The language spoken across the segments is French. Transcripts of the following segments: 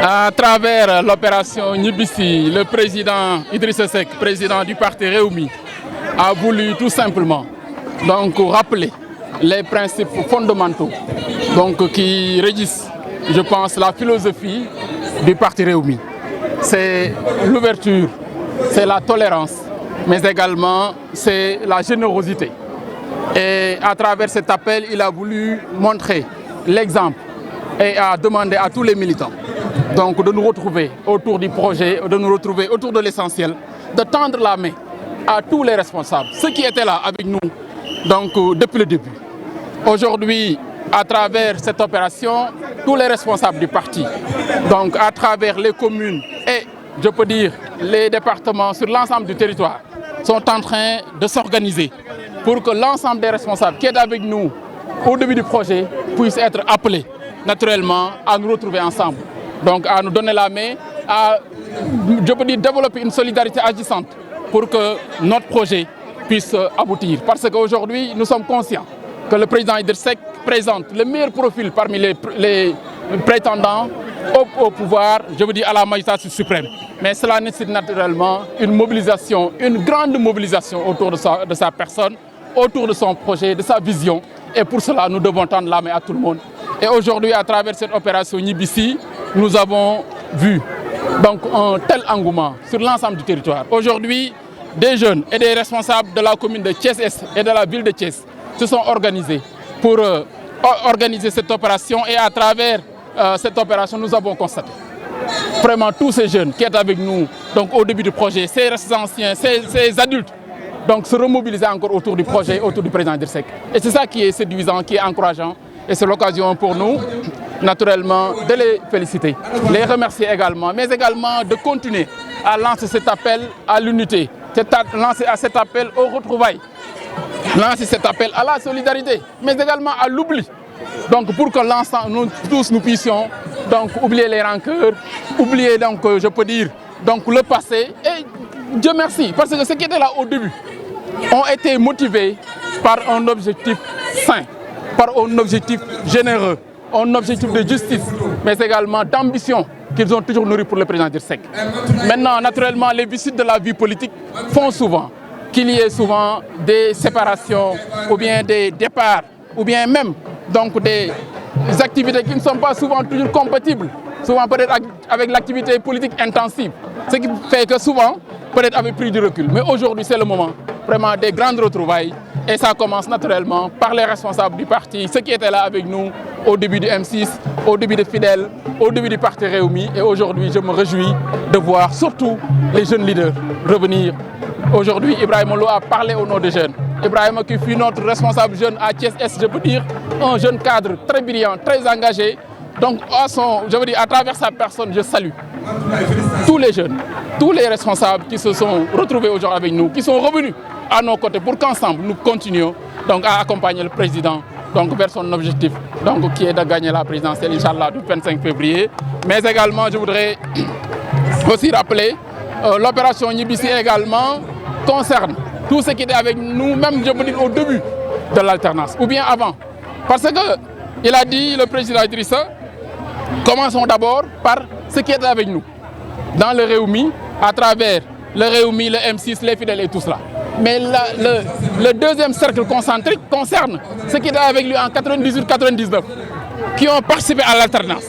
À travers l'opération Nibissi, le président Idrissa Seck, président du parti Rewmi, a voulu tout simplement rappeler les principes fondamentaux qui régissent, je pense, la philosophie du parti Rewmi. C'est l'ouverture, c'est la tolérance, mais également c'est la générosité. Et à travers cet appel, il a voulu montrer l'exemple et a demandé à tous les militants de nous retrouver autour du projet, de nous retrouver autour de l'essentiel, de tendre la main à tous les responsables, ceux qui étaient là avec nous depuis le début. Aujourd'hui, à travers cette opération, tous les responsables du parti, à travers les communes et, je peux dire, les départements sur l'ensemble du territoire, sont en train de s'organiser pour que l'ensemble des responsables qui étaient avec nous au début du projet puissent être appelés naturellement à nous retrouver ensemble. À nous donner la main, à, je peux dire, développer une solidarité agissante pour que notre projet puisse aboutir. Parce qu'aujourd'hui, nous sommes conscients que le président Idrissa Seck présente le meilleur profil parmi les prétendants au pouvoir, je veux dire à la magistrature suprême. Mais cela nécessite naturellement une mobilisation, une grande mobilisation autour de sa personne, autour de son projet, de sa vision. Et pour cela, nous devons tendre la main à tout le monde. Et aujourd'hui, à travers cette opération Nibissi, nous avons vu un tel engouement sur l'ensemble du territoire. Aujourd'hui, des jeunes et des responsables de la commune de Thiès-Est et de la ville de Thiès se sont organisés pour organiser cette opération. Et à travers cette opération, nous avons constaté vraiment tous ces jeunes qui étaient avec nous au début du projet, ces anciens, ces adultes, se remobiliser encore autour du projet, autour du président Idrissa Seck. Et c'est ça qui est séduisant, qui est encourageant. Et c'est l'occasion pour nous, naturellement, de les féliciter, les remercier également, mais également de continuer à lancer cet appel à l'unité, lancer cet appel aux retrouvailles, lancer cet appel à la solidarité, mais également à l'oubli. Pour que l'ensemble, nous tous, nous puissions oublier les rancœurs, oublier, je peux dire, le passé. Et Dieu merci, parce que ceux qui étaient là au début ont été motivés par un objectif sain, par un objectif généreux, un objectif de justice, mais également d'ambition qu'ils ont toujours nourri pour le président Idrissa Seck. Maintenant, naturellement, les visites de la vie politique font souvent qu'il y ait souvent des séparations, ou bien des départs, ou bien même des activités qui ne sont pas souvent toujours compatibles, souvent peut-être avec l'activité politique intensive. Ce qui fait que souvent, peut-être avait pris du recul. Mais aujourd'hui, c'est le moment vraiment des grandes retrouvailles. Et ça commence naturellement par les responsables du parti, ceux qui étaient là avec nous au début du M6, au début de Fidèle, au début du parti Rewmi. Et aujourd'hui, je me réjouis de voir surtout les jeunes leaders revenir. Aujourd'hui, Ibrahima Lo a parlé au nom des jeunes. Ibrahima qui fut notre responsable jeune à Thiès-Est, je peux dire, un jeune cadre très brillant, très engagé. À travers sa personne, je salue tous les jeunes, tous les responsables qui se sont retrouvés aujourd'hui avec nous, qui sont revenus à nos côtés pour qu'ensemble nous continuions à accompagner le président vers son objectif qui est de gagner la présidentielle, Inch'Allah, du 25 février. Mais également, je voudrais aussi rappeler l'opération Nibissi également concerne tous ceux qui étaient avec nous, même je peux dire au début de l'alternance, ou bien avant. Parce qu'il a dit, le président Idrissa, commençons d'abord par ceux qui étaient avec nous, dans le Rewmi, à travers le Rewmi, le M6, les fidèles et tout cela. Mais le deuxième cercle concentrique concerne ceux qui étaient avec lui en 98-99, qui ont participé à l'alternance.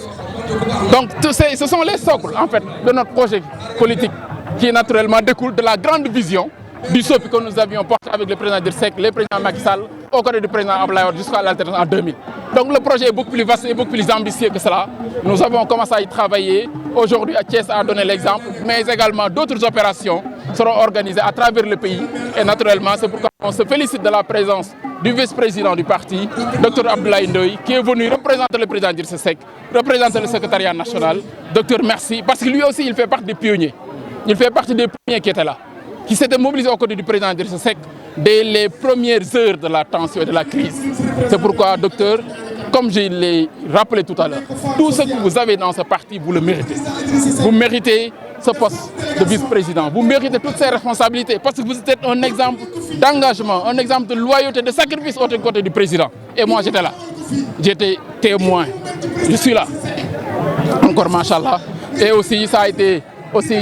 Ce sont les socles, en fait, de notre projet politique, qui naturellement découle de la grande vision du SOPI que nous avions porté avec le président Idrissa Seck, le président Macky Sall, au côté du président Abdoulaye Wade jusqu'à l'alternance en 2000. Le projet est beaucoup plus vaste et beaucoup plus ambitieux que cela. Nous avons commencé à y travailler. Aujourd'hui, Thiès a donné l'exemple, mais également d'autres opérations seront organisées à travers le pays. Et naturellement, c'est pourquoi on se félicite de la présence du vice-président du parti, Dr Abdoulaye Ndoye, qui est venu représenter le président Idrissa Seck, représenter le secrétariat national. Docteur, merci, parce que lui aussi, il fait partie des pionniers. Il fait partie des premiers qui étaient là, qui s'étaient mobilisés aux côtés du président Idrissa Seck dès les premières heures de la tension et de la crise. C'est pourquoi, docteur, comme je l'ai rappelé tout à l'heure, tout ce que vous avez dans ce parti, vous le méritez. Vous méritez ce poste de vice-président. Vous méritez toutes ces responsabilités parce que vous êtes un exemple d'engagement, un exemple de loyauté, de sacrifice au côté du président. Et moi, j'étais là. J'étais témoin. Je suis là. Encore, machallah. Et aussi, ça a été aussi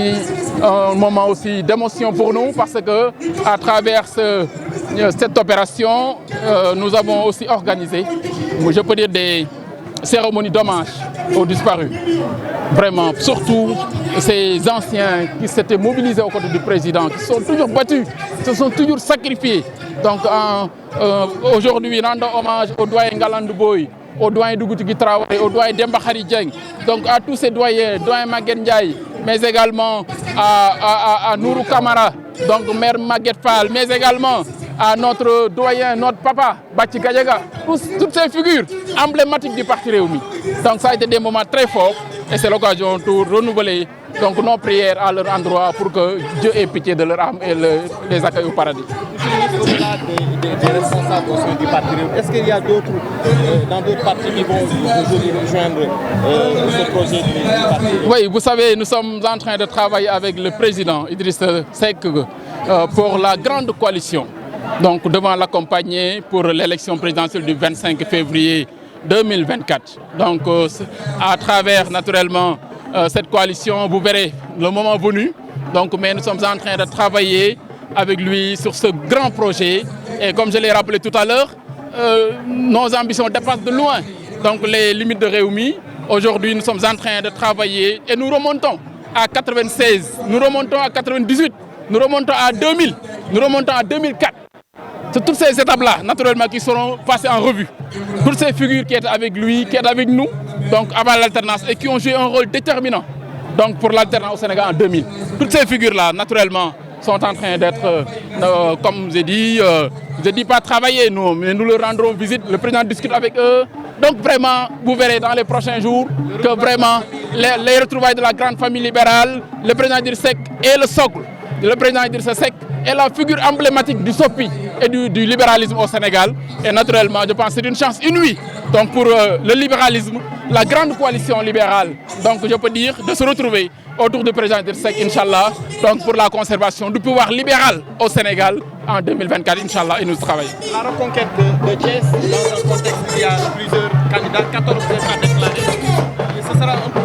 un moment aussi d'émotion pour nous parce que à travers cette opération, nous avons aussi organisé, je peux dire, des cérémonies d'hommage aux disparus. Vraiment, surtout ces anciens qui s'étaient mobilisés aux côtés du président, qui sont toujours battus, qui se sont toujours sacrifiés. Donc aujourd'hui, rendons hommage au doyen Ngalandou Boy, au doyen Dougoutigui Traoré, au doyen Demba Khary Dieng, donc à tous ces doyens, doyen Maguette Ndiaye, mais également à Nourou Kamara, donc maire Maguette Fall, mais également à notre doyen, notre papa, Bachi Gadiaga, toutes ces figures emblématiques du parti Réumi. Donc ça a été des moments très forts et c'est l'occasion de renouveler donc, nos prières à leur endroit pour que Dieu ait pitié de leur âme et les accueille au paradis. Au-delà des responsables au sein du parti Réumi, est-ce qu'il y a d'autres, dans d'autres partis qui vont aujourd'hui rejoindre ce projet du parti Réumi? Oui, vous savez, nous sommes en train de travailler avec le président Idriss Seck pour la grande coalition. Donc devant l'accompagner pour l'élection présidentielle du 25 février 2024. Donc à travers naturellement cette coalition, vous verrez le moment venu. Donc, mais nous sommes en train de travailler avec lui sur ce grand projet. Et comme je l'ai rappelé tout à l'heure, nos ambitions dépassent de loin donc, les limites de Réumi. Aujourd'hui, nous sommes en train de travailler et nous remontons à 96, nous remontons à 98, nous remontons à 2000, nous remontons à 2004. C'est toutes ces étapes-là, naturellement, qui seront passées en revue. Toutes ces figures qui étaient avec lui, qui étaient avec nous, donc avant l'alternance, et qui ont joué un rôle déterminant donc, pour l'alternance au Sénégal en 2000. Toutes ces figures-là, naturellement, sont en train d'être, comme je dis pas travailler, nous, mais nous leur rendrons visite, le président discute avec eux. Donc vraiment, vous verrez dans les prochains jours que vraiment, les retrouvailles de la grande famille libérale, le président Idriss Seck est le socle. Le président Idriss Seck est la figure emblématique du SOPI et du libéralisme au Sénégal. Et naturellement, je pense que c'est une chance inouïe donc pour le libéralisme, la grande coalition libérale, donc je peux dire, de se retrouver autour du président Idriss Seck, Inch'Allah, donc pour la conservation du pouvoir libéral au Sénégal en 2024, Inch'Allah, et nous travaillons. La reconquête de Thiès, dans un contexte où il y a plusieurs candidats, 14 déjà déclarés, ce sera un peu...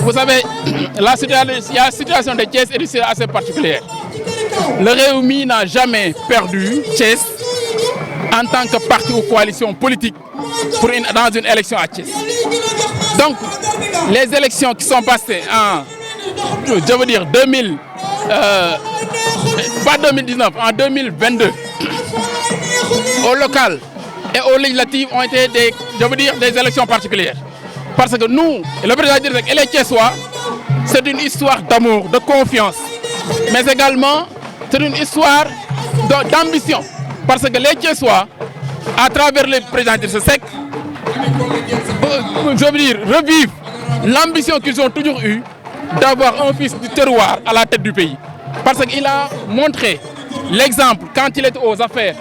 Vous savez, la situation de Thiès est assez particulière. Le Réumi n'a jamais perdu Thiès en tant que parti ou coalition politique dans une élection à Thiès. Donc, les élections qui sont passées en, je veux dire, pas 2019, en 2022, au local et aux législatives ont été des élections particulières. Parce que nous, le président Idriss Seck et les Thiessois, c'est une histoire d'amour, de confiance, mais également c'est une histoire d'ambition. Parce que les Thiessois, à travers le président Idriss Seck, je veux dire, revivent l'ambition qu'ils ont toujours eue d'avoir un fils du terroir à la tête du pays. Parce qu'il a montré l'exemple quand il est aux affaires,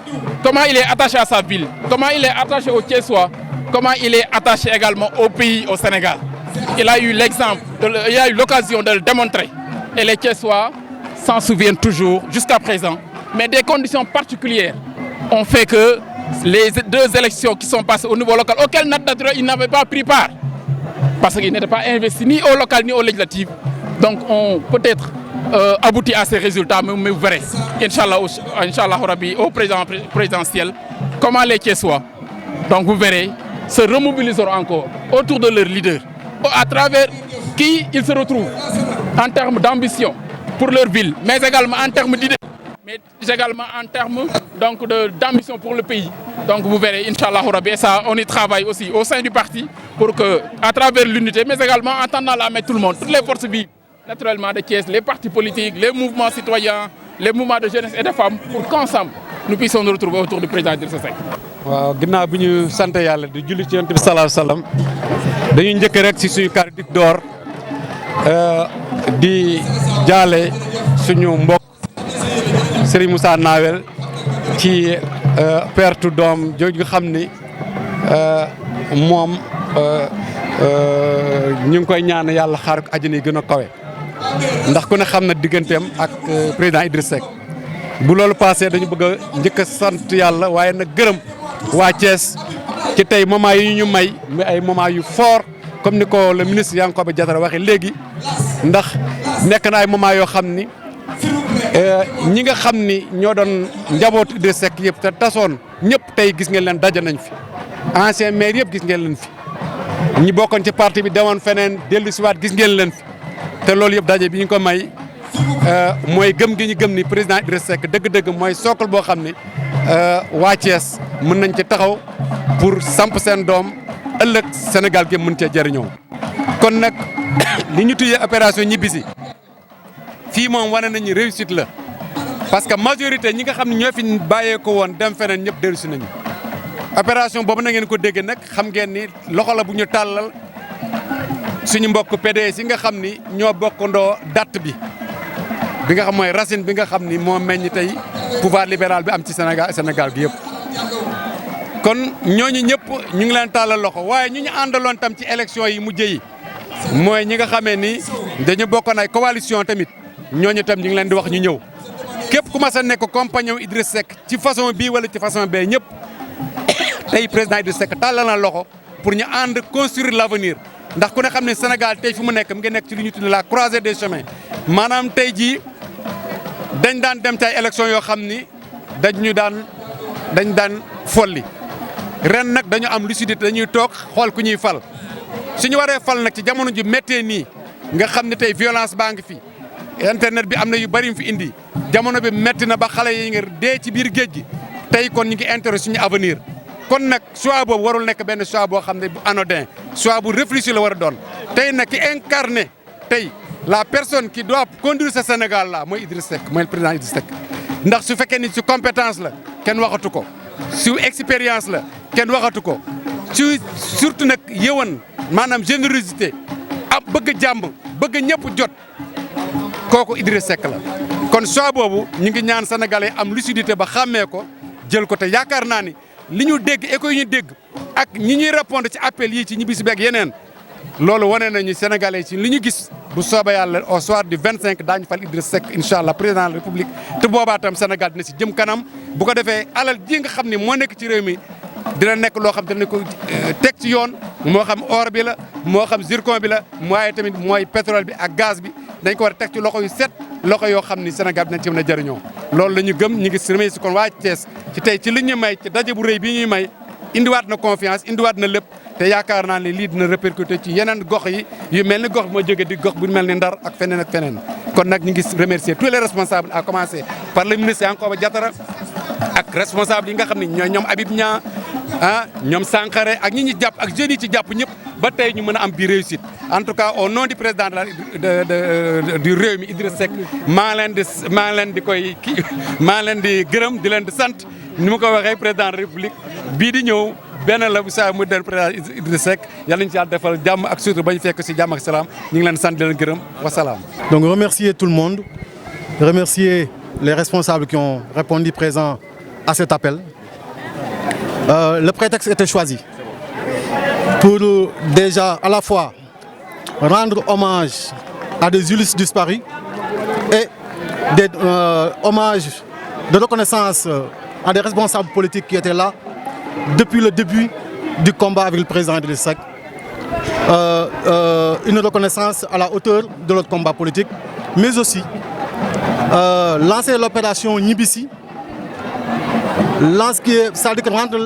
comment il est attaché à sa ville, comment il est attaché aux Thiessois, comment il est attaché également au pays, au Sénégal. Il a eu l'exemple, il a eu l'occasion de le démontrer. Et les Thiessois s'en souviennent toujours jusqu'à présent. Mais des conditions particulières ont fait que les deux élections qui sont passées au niveau local, auxquelles naturellement ils n'avaient pas pris part, parce qu'ils n'étaient pas investis ni au local ni au législatif, donc ont peut-être abouti à ces résultats, mais vous verrez, Inch'Allah Rabbi, au présidentiel, comment les Thiessois, donc vous verrez, se remobiliseront encore autour de leur leader, à travers qui ils se retrouvent en termes d'ambition pour leur ville, mais également en termes d'idées, mais également en termes d'ambition pour le pays. Donc vous verrez, Inch'Allah Rabbi, et ça, on y travaille aussi au sein du parti pour que, à travers l'unité, mais également en tendant la main tout le monde, toutes les forces vives, naturellement de Thiès, les partis politiques, les mouvements citoyens, les mouvements de jeunesse et de femmes, pour qu'ensemble, nous puissions nous retrouver autour du président Idriss Seck. waaw ginnaaw bi ñu sant yàlla di julli ci Yonent bi sallallahu alayhi wa sallam dañuy njëkk rek ci suñu kàddu di door di jaale suñu mbokk Serigne Moussa Nawel ci perte doom jooju nga xam ni moom ñu ngi koy ñaan yàlla xaar ko àjjana yi gën a kawe ndax ku ne xam na digganteem ak président Idriss Seck bu loolu passé dañu bëgg a njëkk a sant yàlla waaye nag gërëm waa Thiès ci tey moment yi ñu may mais ay moment yu fort comme ni ko le ministre Yankhoba Diattara waxee léegi ndax nekk na ay moment yoo xam ni ñi nga xam ni ñoo doon njabootu Idriss Seck yëpp te tasoon ñëpp tey gis ngeen leen daje nañ fi ancien maire yëpp gis ngeen leen fi ñi bokkoon ci parti bi demoon feneen dellu si waat gis ngeen leen fi te loolu yëpp daje bi ñu ko may mooy gëm gi ñu gëm ni président Idriss Seck dëgg-dëgg mooy sookal boo xam ni waa Thiès mën nañ ci taxaw pour samp seen doom ëllëg Sénégal gi mën cee jëriñoo. kon nag li ñu tuddee opération ñibbisi fii moom wane nañu réussite la parce que majorité ñi nga xam ne ñoo fi bàyyeeko woon dem feneen ñëpp dellusi nañu. opération boobu na ngeen ko dégg nag xam ngeen ni loxo la bu ñu tàllal suñu mbokk PDS yi nga xam ni ñoo bokkandoo date bi nga xam mooy racine bi nga xam ni moo meññ tey pouvoir libéral bi am ci Sénégal gi yëpp. kon ñooñu ñëpp ñu ngi leen tàllal loxo waaye ñu àndaloon tam ci élection yi mujj yi mooy ñi nga xamee ni dañu bokkoon ay coalition tamit ñooñu tam ñu ngi leen di wax ñu ñëw képp ku mas a nekk compagnon Idriss Seck ci façon bii wala ci façon bee ñëpp tey président Idriss Seck tàllal na loxo pour ñu ànd construire l'avenir ndax ku ne xam ne Sénégal tey fi mu nekk mu ngi nekk ci li ñu tuddee la croisée des chemins maanaam tey jii dañ daan dem ci ay élection yoo xam ni dañ daan folli ren nag dañu am lucidité dañuy toog xool ku ñuy fal suñu waree fal nag ci jamono ji méttee nii nga xam ne tey violence baa ngi fi internet bi am na yu bari yu fi indi jamono bi métti na ba xale yi nga dee ci biir géej gi tey kon ñu ngi intérêt suñu avenir kon nag choix boobu warul nekk benn choix boo xam ne bu anodin choix bu réfléchi la war a doon tey nag ki incarné tey la personne qui doit conduire ce Sénégal là mooy Idriss Seck mooy le président Idriss Seck ndax su fekkee ni su compétence la kenn waxatu ko su expérience la kenn waxatu ko su surtout nag yëwan maanaam générosité ab bëgg jàmm bëgg ñëpp jot kooku Idriss Seck la kon choix boobu ñu ngi ñaan sénégalais am lucidité ba xàmmee ko jël ko te yaakaar naa ni li ñu dégg écho yi ñu dégg ak ñi ñuy répondre ci appel yi ci ñibbisi beeg yeneen loolu wane nañu sénégalais ci li ñu gis bu soobee yàlla au soir du 25 daañu fal Idriss Seck incha allah président de la république te boobaa tam Sénégal dina si jëm kanam bu ko defee alal ji nga xam ne moo nekk ci réew mi dina nekk loo xam dina ko teg ci yoon moo xam or bi la moo xam zircon bi la waaye tamit mooy pétrole bi ak gaz bi dañ ko war a teg ci loxo yu set loxo yoo xam ni Sénégal dinañ ci mën a jëriñoo loolu la ñu gëm ñu ngi remercier kon waa Thiès ci tey ci li ñu may ci daje bu rëy bi ñuy may indiwaat na confiance indiwaat na lépp te yaakaar naa ne lii dina répercuter ci yeneen gox yi yu mel ni gox bi ma jógee di gox bu mel ni Ndar ak feneen ak feneen kon nag ñu ngi remercier tous les responsables à commencer par le ministre Yankhoba Diattara ak responsable yi nga xam ne ñoom Habib Niang ñoom Sankharé ak ñi jàpp ak jeunes yi ci jàpp ñëpp ba tey ñu mën a am bi réussite en tout cas au nom du président du Rewmi Idriss Seck maa ngi leen di gërëm di leen di sant ni ma ko waxee président de la République bii di ñëw benn la bu saa mu den président Idriss Seck yàlla ñu ci yàlla defal jàmm ak surtout ba ñu fekk si jàmm ak salaam ñu ngi leen sant di leen gërëm wasalaam. Donc remercier tout le monde, remercier les responsables qui ont répondu présents à cet appel. Le prétexte était choisi pour déjà à la fois rendre hommage à des Ulysses disparus et des hommages de reconnaissance à des responsables politiques qui étaient là depuis le début du combat avec le président Idriss Seck. Une reconnaissance à la hauteur de notre combat politique, mais aussi lancer l'opération Ñibbisi, c'est-à-dire que rendre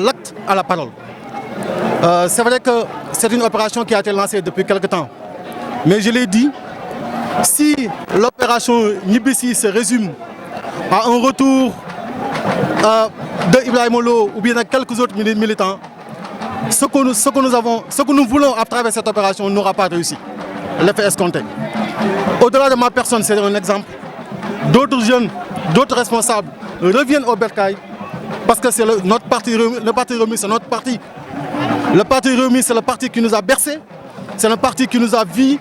l'acte à la parole. C'est vrai que c'est une opération qui a été lancée depuis quelque temps, mais je l'ai dit, si l'opération Ñibbisi se résume à un retour de Ibrahima Lo ou bien de quelques autres militants, ce que nous voulons à travers cette opération n'aura pas réussi. L'effet escompté. Au-delà de ma personne, c'est un exemple. D'autres jeunes, d'autres responsables reviennent au bercail parce que c'est notre parti Rewmi, le parti Rewmi, c'est notre parti. Le parti Rewmi, c'est le parti qui nous a bercé. C'est le parti qui nous a vu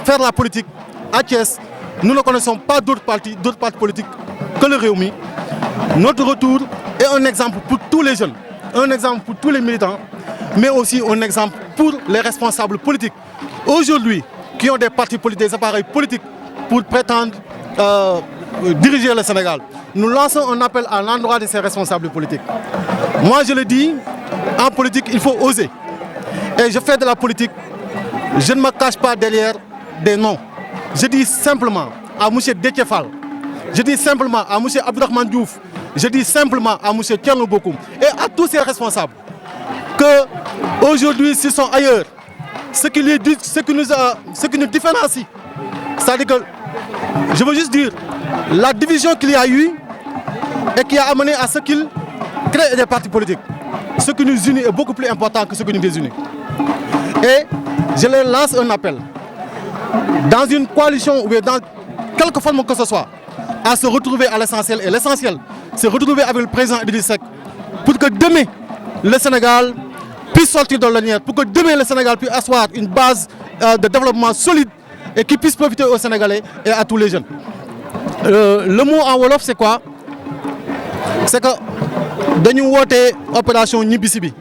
faire la politique à Thiès. Nous ne connaissons pas d'autres partis politiques que le Rewmi. Notre retour est un exemple pour tous les jeunes, un exemple pour tous les militants, mais aussi un exemple pour les responsables politiques aujourd'hui qui ont des partis politiques, des appareils politiques pour prétendre diriger le Sénégal. Nous lançons un appel à l'endroit de ces responsables politiques. Moi, je le dis, en politique, il faut oser. Et je fais de la politique, je ne me cache pas derrière des noms. Je dis simplement à M. Déthié-Fall, je dis simplement à M. Abdourahmane Diouf, je dis simplement à M. Thierno Bocoum et à tous ces responsables qu'aujourd'hui, s'ils sont ailleurs, ce qui nous différencie, c'est-à-dire que, je veux juste dire, la division qu'il y a eu et qui a amené à ce qu'ils créent des partis politiques. Ce qui nous unit est beaucoup plus important que ce qui nous désunit. Et je leur lance un appel, dans une coalition ou dans quelque forme que ce soit, à se retrouver à l'essentiel. Et l'essentiel, c'est retrouver avec le président Idriss Seck pour que demain, le Sénégal puisse sortir de l'ornière, pour que demain, le Sénégal puisse asseoir une base de développement solide et qui puisse profiter aux Sénégalais et à tous les jeunes. Le mot en Wolof, c'est quoi? C'est que nous avons une opération Ñibbisi bi.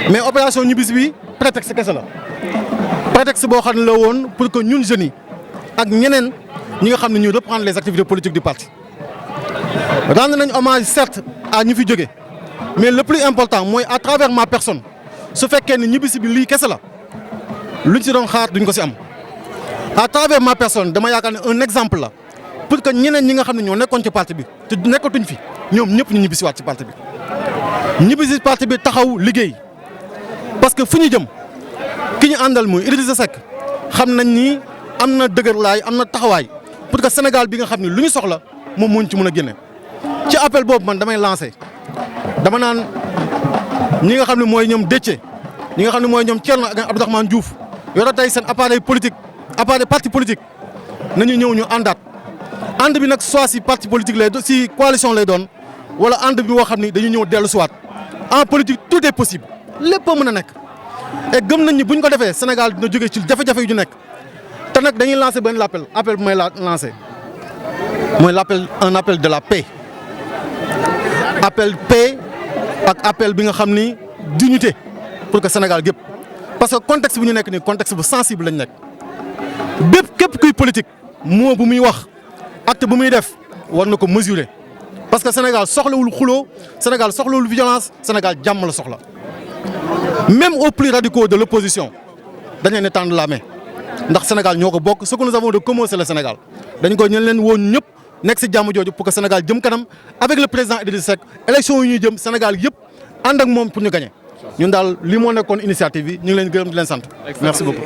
Mais opération Ñibbisi bi, prétexte qu'est-ce que c'est? Prétexte pour que nous, jeunes, et nous reprendre les activités politiques du parti. Rendre un hommage certes à Ñi fi jóge, mais le plus important, moi, à travers ma personne, ce fait que Ñibbisi bi li qu'est-ce que luñ ci doon xaar duñ ko ci am. À travers ma personne, dama yaakaar un exemple là pour que ñeneen ñi nga xam ne ñoo nekkoon ci parti bi te nekkatuñ fi ñoom ñëpp ñu ñibbisi waat ci parti bi. ñibbisi parti bi taxaw liggéey parce que fu ñu jëm ki ñu àndal muy Idrissa Seck xam nañ ni am na dëgërlaay am na taxawaay pour que Sénégal bi nga xam ne lu ñu soxla moom moo ñu ci mën a génne. ci appel boobu man damay lancé dama naan ñi nga xam ne mooy ñoom Déthié ñi nga xam ne mooy ñoom Thierno ak Abdourahmane Diouf yore tey seen appareil politique appareil parti politique nañu ñëw ñu àndaat ànd bi nag soit si parti politique lay doon si coalition lay doon wala ànd bi boo xam ni dañu ñëw dellu siwaat en politique tout est possible lépp a mën a nekk et gëm nañ ni bu ñu ko defee Sénégal dina jógee ci jafe-jafe yu ñu nekk te nag dañuy lancer benn appel bu may lancer mooy un appel de la paix appel paix ak appel bi nga xam ni d'unité pour que Sénégal gépp parce que contexte bu ñu nekk nii contexte bu sensible lañ nekk bépp képp kuy politique moo bu muy wax acte bu muy def war na ko mesurer parce que Sénégal soxlawul xuloo Sénégal soxlawul violence Sénégal jàmm la soxla même aux plus radicaux de l'opposition dañ leen tendre la main ndax Sénégal ñoo ko bokk ce que nous avons de commun c'est le Sénégal dañ ko ñen leen woon ñëpp nekk si jàmm jooju pour que Sénégal jëm kanam avec le président Idriss Seck élection yi ñuy jëm Sénégal yëpp ànd ak moom pour ñu gagner ñun daal li moo nekkoon initiative bi ñu ngi leen gërëm di leen sant merci beaucoup.